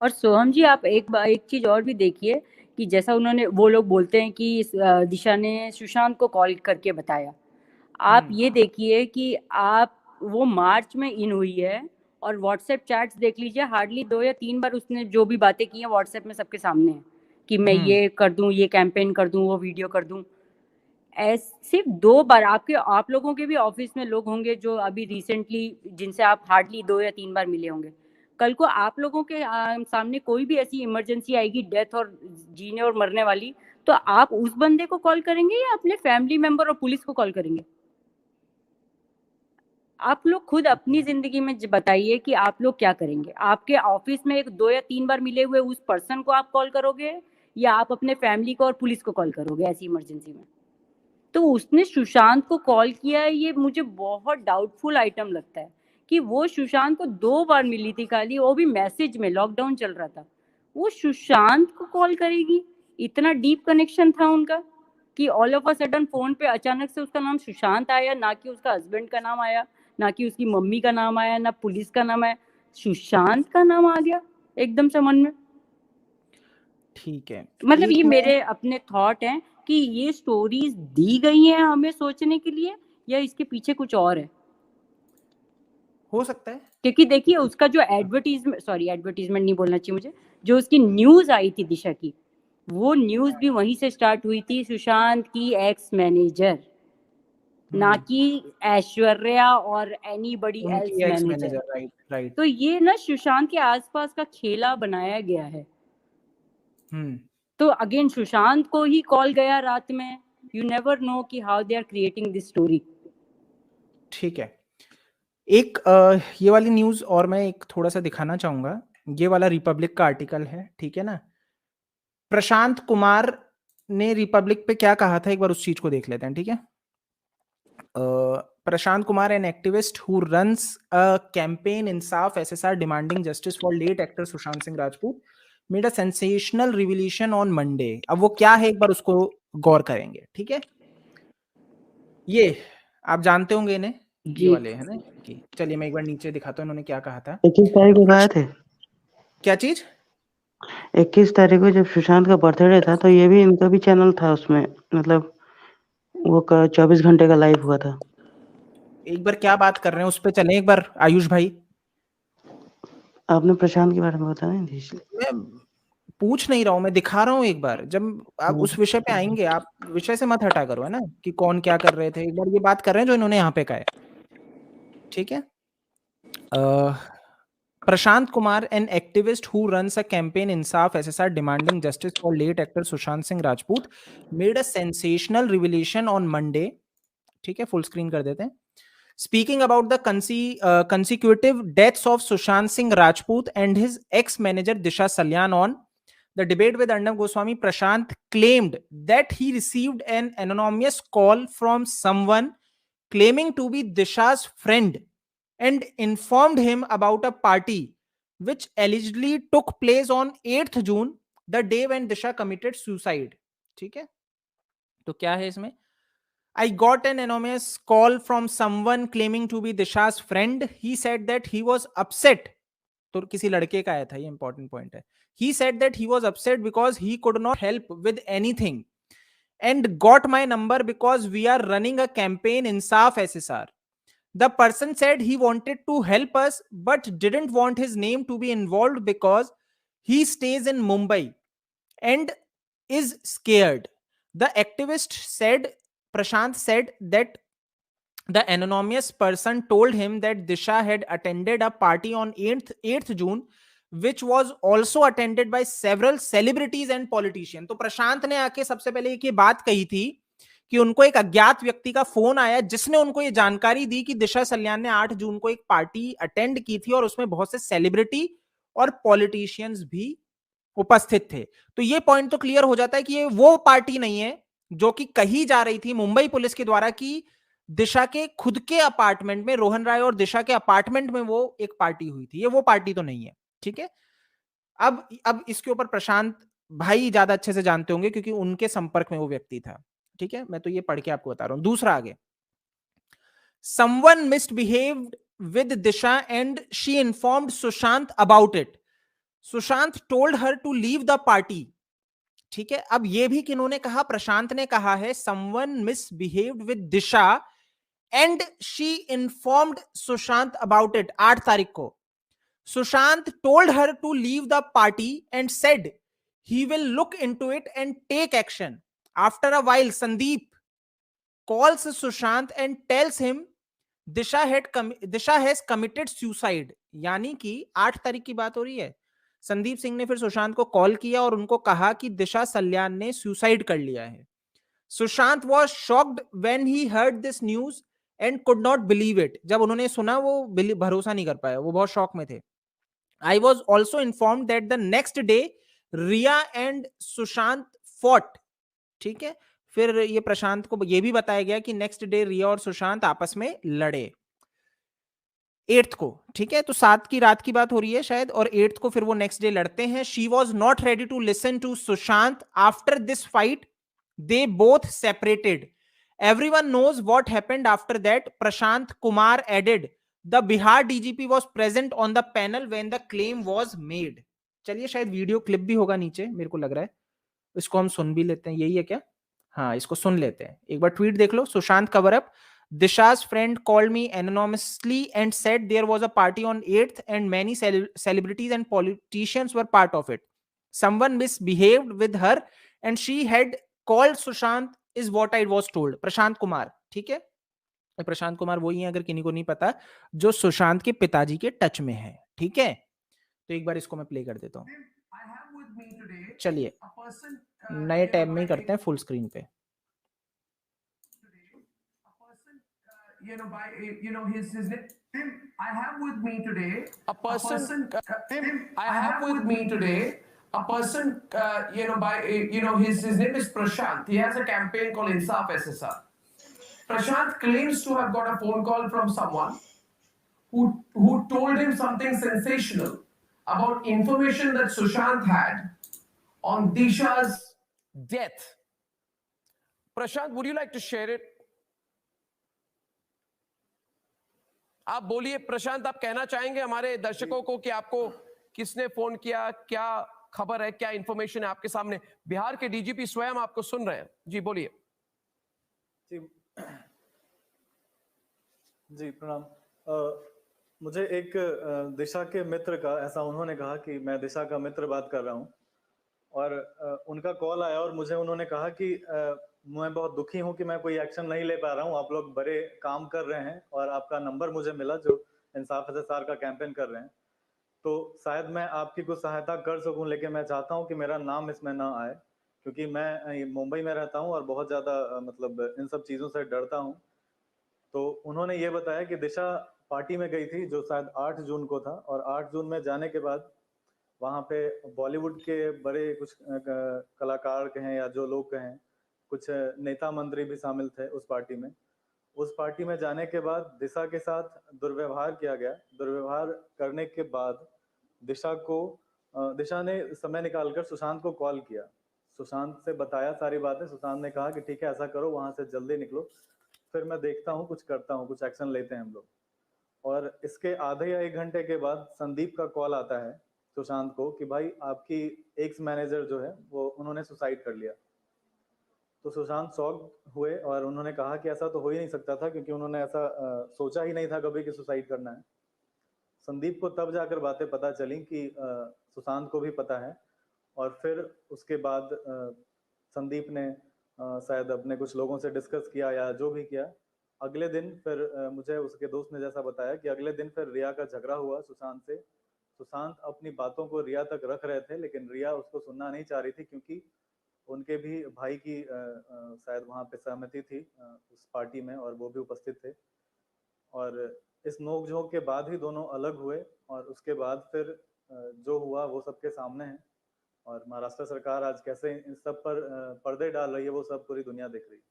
और सोहम जी, आप एक चीज और भी देखिए कि जैसा उन्होंने, वो लोग बोलते हैं कि दिशा ने सुशांत को कॉल करके बताया। आप ये देखिए कि आप, वो मार्च में इन हुई है और व्हाट्सएप चैट्स देख लीजिए, हार्डली 2 या 3 बार उसने जो भी बातें की हैं व्हाट्सएप में सबके सामने है कि मैं ये कर दूं, ये कैंपेन कर दूं, वो वीडियो कर दूं। सिर्फ 2 बार, आप लोगों के भी ऑफिस में लोग होंगे जो अभी रिसेंटली, जिनसे आप हार्डली 2 या 3 बार मिले होंगे। कल को आप लोगों के सामने कोई भी ऐसी इमरजेंसी आएगी, डेथ और जीने और मरने वाली, तो आप उस बंदे को कॉल करेंगे या अपने फैमिली मेंबर और पुलिस को कॉल करेंगे? आप लोग खुद अपनी जिंदगी में बताइए कि आप लोग क्या करेंगे। आपके ऑफिस में एक 2 या 3 बार मिले हुए उस पर्सन को आप कॉल करोगे, या आप अपने फैमिली को और पुलिस को कॉल करोगे ऐसी इमरजेंसी में? तो उसने सुशांत को कॉल किया है, ये मुझे बहुत डाउटफुल आइटम लगता है कि वो सुशांत को 2 बार मिली थी खाली, वो भी मैसेज में, लॉकडाउन चल रहा था। वो सुशांत को कॉल करेगी? इतना डीप कनेक्शन था उनका कि all of a sudden phone पे अचानक से उसका नाम सुशांत आया, ना कि उसका हस्बैंड का नाम आया, ना कि उसकी मम्मी का नाम आया, ना पुलिस का नाम आया, सुशांत का नाम आ गया एकदम से मन में। ठीक है, मतलब ये मेरे अपने थॉट हैं कि ये स्टोरीज दी गई हैं हमें सोचने के लिए, या इसके पीछे कुछ और है। हो सकता है, क्योंकि देखिए उसका जो एडवर्टीजमेंट नहीं बोलना चाहिए मुझे, जो उसकी न्यूज आई थी दिशा की, वो न्यूज भी वहीं से स्टार्ट हुई थी, सुशांत की एक्स मैनेजर, ना कि ऐश्वर्या और एनीबडी एल्स उनकी ex manager. Manager, right right. तो ये ना सुशांत के आसपास का खेला बनाया गया है। तो अगेन सुशांत को ही कॉल गया रात में। यू नेवर नो कि how they are creating this story. ठीक है, एक ये वाली न्यूज और मैं एक थोड़ा सा दिखाना चाहूंगा। ये वाला रिपब्लिक का आर्टिकल है, ठीक है ना। प्रशांत कुमार ने रिपब्लिक पे क्या कहा था, एक बार उस चीज को देख लेते हैं, ठीक है। Prashant Kumar, an activist who runs a campaign Insaf SSR demanding justice for late actor Sushant Singh Rajput, made a sensational revelation on Monday. अब वो क्या है, एक बार उसको गौर करेंगे, ठीक है। ये आप जानते होंगे इन्हें, ये वाले है ना कि, चलिए मैं एक बार नीचे दिखाता हूँ इन्होंने क्या कहा था। 21 तारीख को गए थे। क्या चीज? 21 तारीख को जब सुशांत का बर्थडे था, तो ये भी इनका भी चैनल था उसमें, मतलब वो 24 घंटे का लाइव हुआ था। एक बार क्या बात कर रहे हैं उस पे चलें एक बार, आयुष भाई। आपने प्रशांत के बारे में बताया नहीं इसलिए मैं पूछ नहीं रहा हूं, मैं दिखा रहा हूं एक बार, जब आप उस विषय पे आएंगे, आप विषय से मत हटा करो, है ना, कि कौन क्या कर रहे थे। एक बार ये बात कर रहे हैं जो इन्होंने यहाँ पे कहा है, ठीक है। Prashant Kumar, an activist who runs a campaign Insaf SSR demanding justice for late actor Sushant Singh Rajput, made a sensational revelation on Monday. ठीक है, फुल स्क्रीन कर देते हैं. Speaking about the consecutive deaths of Sushant Singh Rajput and his ex-manager Disha Salyan on the debate with Arnab Goswami, Prashant claimed that he received an anonymous call from someone claiming to be Disha's friend and informed him about a party which allegedly took place on 8th June, the day when Disha committed suicide. ठीक है, तो क्या है इसमें? I got an anonymous call from someone claiming to be Disha's friend. He said that he was upset. तो किसी लड़के का आया था, ये इंपॉर्टेंट पॉइंट है. He said that he was upset because he could not help with anything and got my number because we are running a campaign in Insaf SSR. The person said he wanted to help us but didn't want his name to be involved because he stays in Mumbai and is scared. The activist said, Prashant said that the anonymous person told him that Disha had attended a party on 8th June, which was also attended by several celebrities and politicians. तो प्रशांत ने आके सबसे पहले एक ये बात कही थी कि उनको एक अज्ञात व्यक्ति का फोन आया जिसने उनको ये जानकारी दी कि दिशा सल्यान ने 8 जून को एक पार्टी अटेंड की थी और उसमें बहुत से सेलिब्रिटी और पॉलिटिशियंस भी उपस्थित थे। तो ये पॉइंट तो क्लियर हो जाता है कि ये वो पार्टी नहीं है जो कि कही जा रही थी मुंबई पुलिस के द्वारा कि दिशा के खुद के अपार्टमेंट में, रोहन राय और दिशा के अपार्टमेंट में वो एक पार्टी हुई थी। ये वो पार्टी तो नहीं है, ठीक है। अब इसके ऊपर प्रशांत भाई ज्यादा अच्छे से जानते होंगे क्योंकि उनके संपर्क में वो व्यक्ति था, ठीक है। मैं तो ये पढ़ के आपको बता रहा हूं। दूसरा आगे, someone misbehaved with Disha and she informed Sushant about it. Sushant told her to leave the party. ठीक है, अब ये भी किन्होंने कहा, प्रशांत ने कहा है, someone misbehaved with Disha and she informed Sushant about it. 8 तारीख को Sushant told her to leave the party and said he will look into it and take action. After a while, Sandeep calls Sushant and tells him Disha has committed suicide. यानी कि 8 तारीख की बात हो रही है। संदीप सिंह ने फिर सुशांत को कॉल किया और उनको कहा कि दिशा सल्यान ने सुसाइड कर लिया है। Sushant was shocked when he heard this news and could not believe it. जब उन्होंने सुना वो भरोसा नहीं कर पाया, वो बहुत शॉक में थे। I was also informed that the next day Rhea and Sushant fought. ठीक है, फिर ये प्रशांत को ये भी बताया गया कि नेक्स्ट डे रिया और सुशांत आपस में लड़े 8th को। ठीक है, तो 7 की रात की बात हो रही है शायद, और 8th को फिर वो नेक्स्ट डे लड़ते हैं। She was not ready to listen to Sushant after this fight, they both separated. Everyone knows what happened after that. Prashant Kumar added the Bihar DGP was present on the panel when the claim was made. चलिए, शायद video clip भी होगा नीचे, मेरे को लग रहा है, इसको हम सुन भी लेते हैं। यही है क्या? हाँ, इसको सुन लेते हैं। एक बार ट्वीट देख लो। Sushant cover up, Disha's friend called me anonymously and said there was a party on 8th and many celebrities and politicians were part of it. Someone misbehaved with her and she had called Sushant is what I was told. Prashant Kumar. ठीक है, प्रशांत कुमार वही है, अगर किन्हीं को नहीं पता, जो सुशांत के पिताजी के टच में है। ठीक है, तो एक बार इसको मैं प्ले कर देता हूं। चलिए, नए टैब में ही करते हैं, फुल स्क्रीन पे। His name. I have with me today a person. I have with me today a person. His name is Prashant. He has a campaign called Insaf SSR. Prashant claims to have got a phone call from someone who told him something sensational about information that Sushant had on Disha's death. Prashant, would you like to share it? आप बोलिए प्रशांत, आप कहना चाहेंगे हमारे दर्शकों को कि आपको किसने फोन किया, क्या खबर है, क्या इंफॉर्मेशन है आपके सामने? बिहार के डीजीपी स्वयं आपको सुन रहे हैं। जी बोलिए। जी प्रणाम। मुझे एक दिशा के मित्र का ऐसा उन्होंने कहा कि मैं दिशा का मित्र बात कर रहा हूं, और उनका कॉल आया और मुझे उन्होंने कहा कि मैं बहुत दुखी हूं कि मैं कोई एक्शन नहीं ले पा रहा हूं, आप लोग बड़े काम कर रहे हैं और आपका नंबर मुझे मिला जो इंसाफ एसएसआर का कैंपेन कर रहे हैं, तो शायद मैं आपकी कुछ सहायता कर सकूं, लेकिन मैं चाहता हूं कि मेरा नाम इसमें ना आए, क्योंकि मैं मुंबई में रहता हूं और बहुत ज़्यादा मतलब इन सब चीज़ों से डरता हूं। तो उन्होंने ये बताया कि दिशा पार्टी में गई थी जो शायद 8 जून को था, और 8 जून में जाने के बाद वहाँ पे बॉलीवुड के बड़े कुछ कलाकार कहें या जो लोग कहें, कुछ नेता मंत्री भी शामिल थे उस पार्टी में। उस पार्टी में जाने के बाद दिशा के साथ दुर्व्यवहार किया गया। दुर्व्यवहार करने के बाद दिशा ने समय निकालकर सुशांत को कॉल किया, सुशांत से बताया सारी बातें। सुशांत ने कहा कि ठीक है, ऐसा करो, वहाँ से जल्दी निकलो, फिर मैं देखता हूँ, कुछ करता हूँ, कुछ एक्शन लेते हैं हम लोग। और इसके आधे या 1 घंटे के बाद संदीप का कॉल आता है सुशांत को कि भाई आपकी एक्स मैनेजर जो है वो उन्होंने सुसाइड कर लिया। तो सुशांत शॉक हुए और उन्होंने कहा कि ऐसा तो हो ही नहीं सकता था, क्योंकि उन्होंने ऐसा सोचा ही नहीं था कभी कि सुसाइड करना है। संदीप को तब जाकर बातें पता चली कि सुशांत को भी पता है, और फिर उसके बाद संदीप ने शायद अपने कुछ लोगों से डिस्कस किया या जो भी किया। अगले दिन फिर मुझे उसके दोस्त ने जैसा बताया कि अगले दिन फिर रिया का झगड़ा हुआ सुशांत से। सुशांत अपनी बातों को रिया तक रख रहे थे, लेकिन रिया उसको सुनना नहीं चाह रही थी, क्योंकि उनके भी भाई की शायद वहाँ पे सहमति थी उस पार्टी में, और वो भी उपस्थित थे। और इस नोकझोंक के बाद ही दोनों अलग हुए, और उसके बाद फिर जो हुआ वो सबके सामने है, और महाराष्ट्र सरकार आज कैसे इन सब पर पर्दे डाल रही है वो सब पूरी दुनिया देख रही है।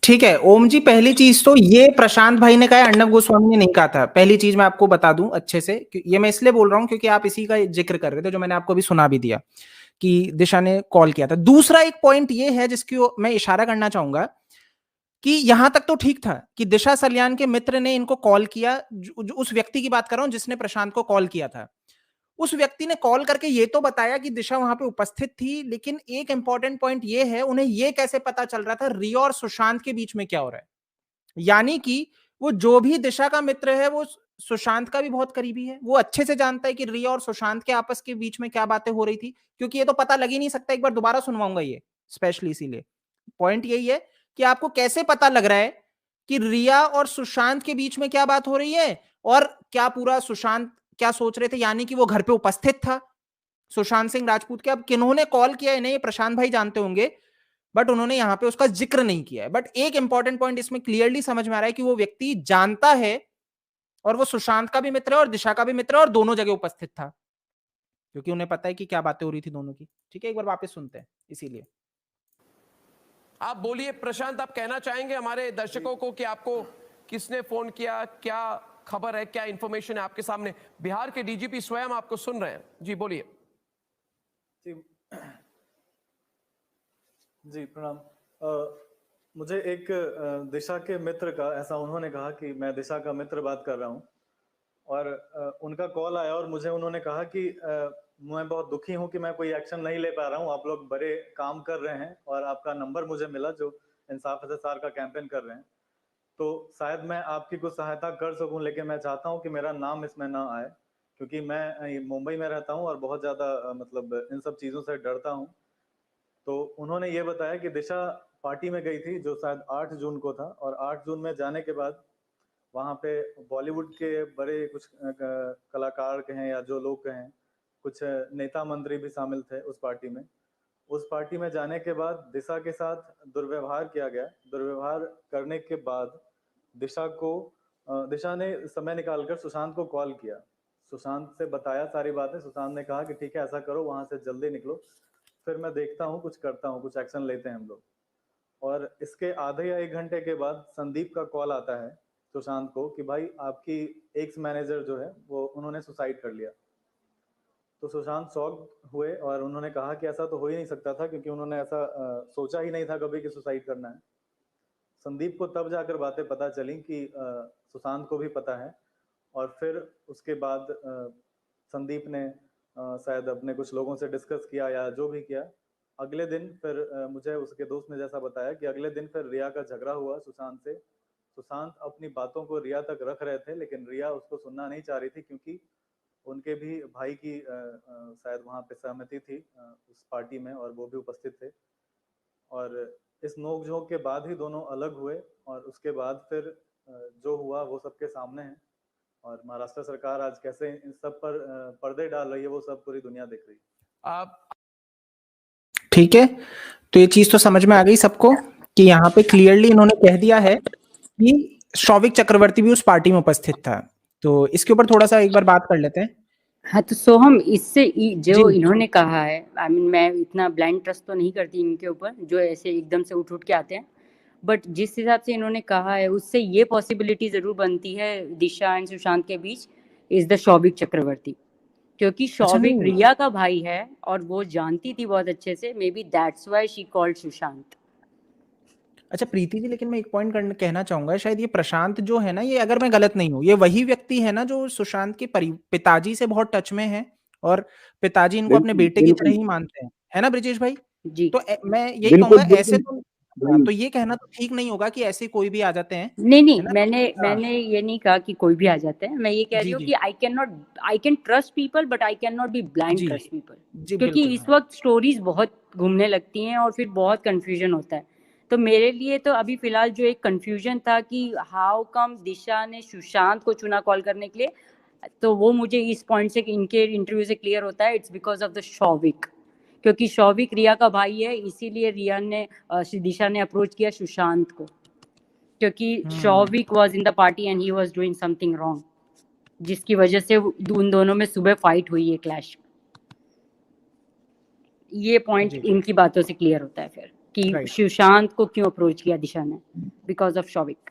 ठीक है ओम जी, पहली चीज तो ये प्रशांत भाई ने कहा, अर्णव गोस्वामी ने नहीं कहा था। पहली चीज मैं आपको बता दूं अच्छे से, ये मैं इसलिए बोल रहा हूं क्योंकि आप इसी का जिक्र कर रहे थे, जो मैंने आपको अभी सुना भी दिया कि दिशा ने कॉल किया था। दूसरा एक पॉइंट ये है जिसकी मैं इशारा करना चाहूंगा कि यहां तक तो ठीक था कि दिशा सल्यान के मित्र ने इनको कॉल किया, उस व्यक्ति की बात कर रहा हूं जिसने प्रशांत को कॉल किया था। उस व्यक्ति ने कॉल करके ये तो बताया कि दिशा वहां पे उपस्थित थी, लेकिन एक इंपॉर्टेंट पॉइंट ये है, उन्हें ये कैसे पता चल रहा था रिया और सुशांत के बीच में क्या हो रहा है। यानी कि वो जो भी दिशा का मित्र है वो सुशांत का भी बहुत करीबी है, वो अच्छे से जानता है कि रिया और सुशांत के आपस के बीच में क्या बातें हो रही थी, क्योंकि ये तो पता लग ही नहीं सकता। एक बार दोबारा सुनवाऊंगा ये स्पेशली, इसीलिए पॉइंट यही है कि आपको कैसे पता लग रहा है कि रिया और सुशांत के बीच में क्या बात हो रही है, और क्या पूरा सुशांत क्या सोच रहे थे, यानी कि वो घर पे उपस्थित था सुशांत सिंह राजपूत के। अब किन्होंने कॉल किया इन्हें, ये प्रशांत भाई जानते होंगे, बट उन्होंने यहां पे उसका जिक्र नहीं किया है। बट एक इंपॉर्टेंट पॉइंट इसमें क्लियरली समझ में आ रहा है कि वो व्यक्ति जानता है, और वो सुशांत का भी मित्र है और दिशा का भी मित्र है, और दोनों जगह उपस्थित था, क्योंकि उन्हें पता है कि क्या बातें हो रही थी दोनों की। ठीक है, एक बार वापस सुनते हैं। इसीलिए आप बोलिए प्रशांत, आप कहना चाहेंगे हमारे दर्शकों को कि आपको किसने फोन किया, क्या खबर है, क्या इंफॉर्मेशन है आपके सामने? बिहार के डीजीपी स्वयं आपको सुन रहे हैं, जी बोलिए। जी प्रणाम। मुझे एक दिशा के मित्र का ऐसा उन्होंने कहा कि मैं दिशा का मित्र बात कर रहा हूँ, और उनका कॉल आया और मुझे उन्होंने कहा कि मैं बहुत दुखी हूँ कि मैं कोई एक्शन नहीं ले पा रहा हूँ, आप लोग बड़े काम कर रहे हैं और आपका नंबर मुझे मिला जो इंसाफ एसएसआर का कैंपेन कर रहे हैं, तो शायद मैं आपकी कुछ सहायता कर सकूं, लेकिन मैं चाहता हूं कि मेरा नाम इसमें ना आए, क्योंकि मैं मुंबई में रहता हूं और बहुत ज़्यादा मतलब इन सब चीज़ों से डरता हूं। तो उन्होंने ये बताया कि दिशा पार्टी में गई थी जो शायद 8 जून को था, और 8 जून में जाने के बाद वहाँ पे बॉलीवुड के बड़े कुछ कलाकार कहें या जो लोग कहें, कुछ नेता मंत्री भी शामिल थे उस पार्टी में। उस पार्टी में जाने के बाद दिशा के साथ दुर्व्यवहार किया गया। दुर्व्यवहार करने के बाद दिशा ने समय निकालकर सुशांत को कॉल किया, सुशांत से बताया सारी बातें। सुशांत ने कहा कि ठीक है ऐसा करो, वहां से जल्दी निकलो, फिर मैं देखता हूँ कुछ करता हूँ, कुछ एक्शन लेते हैं हम लोग। और इसके आधे या 1 घंटे के बाद संदीप का कॉल आता है सुशांत को कि भाई आपकी एक्स मैनेजर जो है वो उन्होंने सुसाइड कर लिया। तो सुशांत शॉक हुए और उन्होंने कहा कि ऐसा तो हो ही नहीं सकता था, क्योंकि उन्होंने ऐसा सोचा ही नहीं था कभी कि सुसाइड करना है। संदीप को तब जाकर बातें पता चली कि सुशांत को भी पता है, और फिर उसके बाद संदीप ने शायद अपने कुछ लोगों से डिस्कस किया या जो भी किया। अगले दिन फिर मुझे उसके दोस्त ने जैसा बताया कि अगले दिन फिर रिया का झगड़ा हुआ सुशांत से। सुशांत अपनी बातों को रिया तक रख रहे थे, लेकिन रिया उसको सुनना नहीं चाह रही थी, क्योंकि उनके भी भाई की शायद वहाँ पे सहमति थी उस पार्टी में, और वो भी उपस्थित थे। और इस नोक-झोंक के बाद ही दोनों अलग हुए, और उसके बाद फिर जो हुआ वो सबके सामने है। और महाराष्ट्र सरकार आज कैसे इन सब पर पर्दे डाल रही है वो सब पूरी दुनिया देख रही है। आप ठीक है, तो ये चीज तो समझ में आ गई सबको कि यहाँ पे क्लियरली इन्होंने कह दिया है कि शौविक चक्रवर्ती भी उस पार्टी में उपस्थित था। तो इसके ऊपर थोड़ा सा एक बार बात कर लेते हैं। हाँ, तो सोहम इससे जो जी। इन्होंने कहा है, आई मीन मैं इतना ब्लाइंड ट्रस्ट तो नहीं करती इनके ऊपर जो ऐसे एकदम से उठ के आते हैं, बट जिस हिसाब से इन्होंने कहा है उससे ये पॉसिबिलिटी जरूर बनती है दिशा एंड सुशांत के बीच इज द शौविक चक्रवर्ती, क्योंकि शौविक नहीं। रिया का भाई है और वो जानती थी बहुत अच्छे से, may be that's why she called Sushant. अच्छा प्रीति जी, लेकिन मैं एक पॉइंट कहना चाहूंगा, शायद ये प्रशांत जो है ना, ये अगर मैं गलत नहीं हूँ, ये वही व्यक्ति है ना जो सुशांत के पिताजी से बहुत टच में है, और पिताजी इनको अपने बेटे की तरह ही मानते हैं, है ना ब्रिजेश भाई? जी तो मैं यही कहूंगा ऐसे तो, तो ये कहना तो ठीक नहीं होगा कि ऐसे कोई भी आ जाते हैं, नहीं, है ना? मैंने ये नहीं कहा कि कोई भी आ जाता है। मैं ये कह रही जी हूँ जी कि I can trust people but I can not be blind जी ट्रस्ट पीपल, जी क्योंकि बिल्कुल। इस वक्त स्टोरीज बहुत घूमने लगती हैं और फिर बहुत कंफ्यूजन होता है। तो मेरे लिए तो अभी फिलहाल जो एक कंफ्यूजन था कि हाउ कम दिशा ने सुशांत को चुना कॉल करने के लिए, तो वो मुझे इस पॉइंट से इनके इंटरव्यू से क्लियर होता है, it's because of the Showik, क्योंकि शौविक रिया का भाई है, इसीलिए रिया ने दिशा ने अप्रोच किया सुशांत को, क्योंकि Showik was in the party and he was doing something wrong, जिसकी वजह से उन दोनों में सुबह फाइट हुई है, क्लैश। ये पॉइंट जी। इनकी बातों से क्लियर होता है फिर कि Right. सुशांत को क्यों अप्रोच किया दिशा ने, बिकॉज ऑफ शौविक।